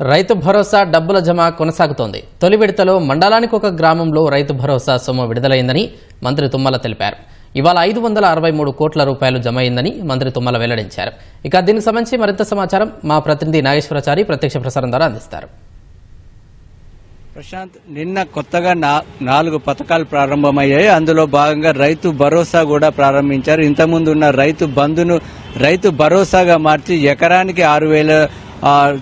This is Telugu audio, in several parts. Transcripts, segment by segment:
రైతు భరోసా డబ్బుల జమ కొనసాగుతోంది. తొలి విడతలో మండలానికి ఒక గ్రామంలో రైతు భరోసా సొమ్ము విడుదలైందని మంత్రి తుమ్మల తెలిపారు. ఇవాళ 563 కోట్ల రూపాయలు జమ అయిందని మంత్రి తుమ్మల వెల్లడించారు. ఇక దీనికి సంబంధించి మరింత సమాచారం మా ప్రతినిధి నాగేశ్వరాచారి ప్రత్యక్ష ప్రసారం ద్వారా అందిస్తారు. ప్రశాంత్, నిన్న కొత్తగా 4 పథకాలు ప్రారంభమయ్యాయి. అందులో భాగంగా రైతు భరోసా కూడా ప్రారంభించారు. ఇంతకుముందు ఉన్న రైతు బంధును రైతు భరోసాగా మార్చి ఎకరానికి 6,000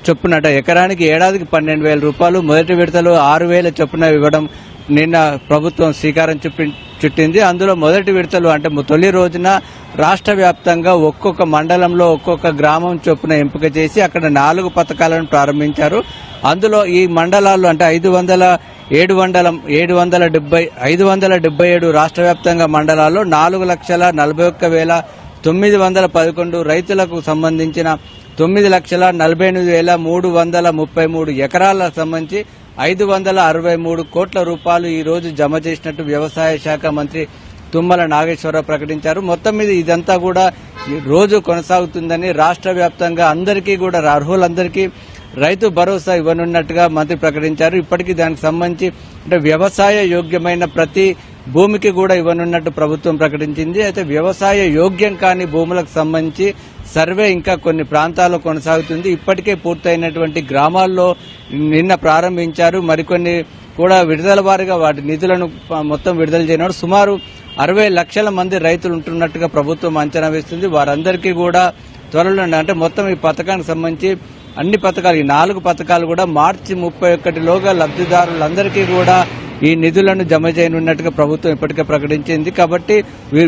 చొప్పునట, ఎకరానికి ఏడాదికి 12,000 రూపాయలు, మొదటి విడతలో 6,000 చొప్పున ఇవ్వడం నిన్న ప్రభుత్వం శ్రీకారం చుట్టింది. అందులో మొదటి విడతలు అంటే తొలి రోజున రాష్ట్ర వ్యాప్తంగా ఒక్కొక్క మండలంలో ఒక్కొక్క గ్రామం చొప్పున ఎంపిక చేసి అక్కడ 4 పథకాలను ప్రారంభించారు. అందులో ఈ మండలాల్లో అంటే 577 రాష్ట్ర వ్యాప్తంగా మండలాల్లో 4,41,911 రైతులకు సంబంధించిన 9,48,333 ఎకరాలకు సంబంధించి 563 కోట్ల రూపాయలు ఈ రోజు జమ చేసినట్టు వ్యవసాయ శాఖ మంత్రి తుమ్మల నాగేశ్వరరావు ప్రకటించారు. మొత్తం మీద ఇదంతా కూడా రోజు కొనసాగుతుందని రాష్ట్ర వ్యాప్తంగా అందరికీ కూడా అర్హులందరికీ రైతు భరోసా ఇవ్వనున్నట్టుగా మంత్రి ప్రకటించారు. ఇప్పటికీ దానికి సంబంధించి అంటే వ్యవసాయ యోగ్యమైన ప్రతి భూమికి కూడా ఇవ్వనున్నట్టు ప్రభుత్వం ప్రకటించింది. అయితే వ్యవసాయ యోగ్యం కాని భూములకు సంబంధించి సర్వే ఇంకా కొన్ని ప్రాంతాల్లో కొనసాగుతుంది. ఇప్పటికే పూర్తయినటువంటి గ్రామాల్లో నిన్న ప్రారంభించారు. మరికొన్ని కూడా విడుదల వారీగా వాటి నిధులను మొత్తం విడుదల చేయనున్నారు. సుమారు 60 లక్షల మంది రైతులు ఉంటున్నట్టుగా ప్రభుత్వం అంచనా వేస్తుంది. వారందరికీ కూడా త్వరలో అంటే మొత్తం ఈ పథకానికి సంబంధించి అన్ని పథకాలు ఈ 4 పథకాలు కూడా మార్చి 31లోగా లబ్దిదారులందరికీ కూడా ఈ నిధులను జమ చేయనున్నట్టుగా ప్రభుత్వం ఇప్పటికే ప్రకటించింది. కాబట్టి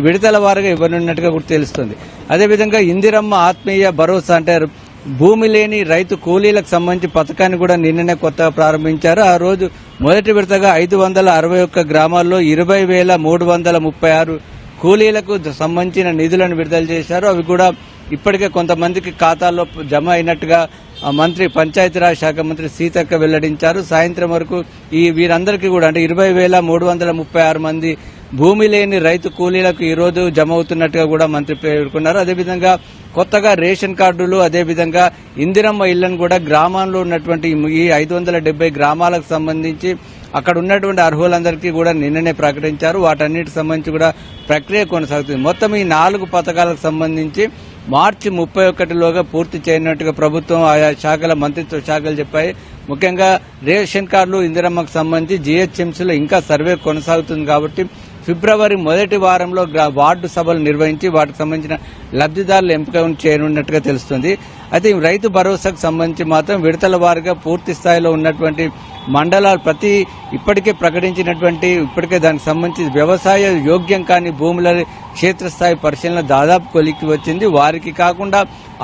విడుదల వారీగా ఇవ్వనున్నట్టుగా కూడా తెలుస్తుంది. అదేవిధంగా ఇందిరమ్మ ఆత్మీయ భరోసా అంటే భూమి లేని రైతు కూలీలకు సంబంధించి పథకాన్ని కూడా నిన్ననే కొత్తగా ప్రారంభించారు. ఆ రోజు మొదటి విడతగా 561 గ్రామాల్లో 20,336 కూలీలకు సంబంధించిన నిధులను విడుదల చేశారు. అవి కూడా ఇప్పటికే కొంతమందికి ఖాతాల్లో జమ అయినట్టుగా మంత్రి పంచాయతీరాజ్ శాఖ మంత్రి సీతక్క వెల్లడించారు. సాయంత్రం వరకు వీరందరికీ కూడా అంటే 20,336 మంది భూమి లేని రైతు కూలీలకు ఈ రోజు జమ అవుతున్నట్టుగా కూడా మంత్రి పేర్కొన్నారు. అదేవిధంగా కొత్తగా రేషన్ కార్డులు, అదేవిధంగా ఇందిరమ్మ ఇళ్లను కూడా గ్రామాల్లో ఉన్నటువంటి ఈ 570 గ్రామాలకు సంబంధించి అక్కడ ఉన్నటువంటి అర్హులందరికీ కూడా నిన్ననే ప్రకటించారు. వాటన్నిటికి సంబంధించి కూడా ప్రక్రియ కొనసాగుతుంది. మొత్తం ఈ 4 పథకాలకు సంబంధించి మార్చి 31లోగా పూర్తి చేయనున్నట్టుగా ప్రభుత్వం ఆయా శాఖల మంత్రిత్వ శాఖలు చెప్పాయి. ముఖ్యంగా రేషన్ కార్డులు, ఇందిరమ్మకు సంబంధించి జీహెచ్ఎంసీలో ఇంకా సర్వే కొనసాగుతుంది కాబట్టి ఫిబ్రవరి మొదటి వారంలో వార్డు సభలు నిర్వహించి వాటికి సంబంధించిన లబ్దిదారులు ఎంపిక చేయనున్నట్టుగా తెలుస్తుంది. అయితే రైతు భరోసాకు సంబంధించి మాత్రం విడతల వారీగా పూర్తి స్థాయిలో ఉన్నటువంటి మండలాలు ఇప్పటికే ప్రకటించినటువంటి ఇప్పటికే దానికి సంబంధించి వ్యవసాయ యోగ్యం కాని భూముల క్షేత్రస్థాయి పరిశీలన దాదాపు కొలిక్కి వచ్చింది. వారికి కాకుండా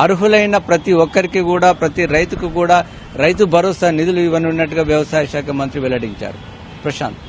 అర్హులైన ప్రతి ఒక్కరికి కూడా ప్రతి రైతుకు కూడా రైతు భరోసా నిధులు ఇవ్వనున్నట్టుగా వ్యవసాయ శాఖ మంత్రి వెల్లడించారు. ప్రశాంత్.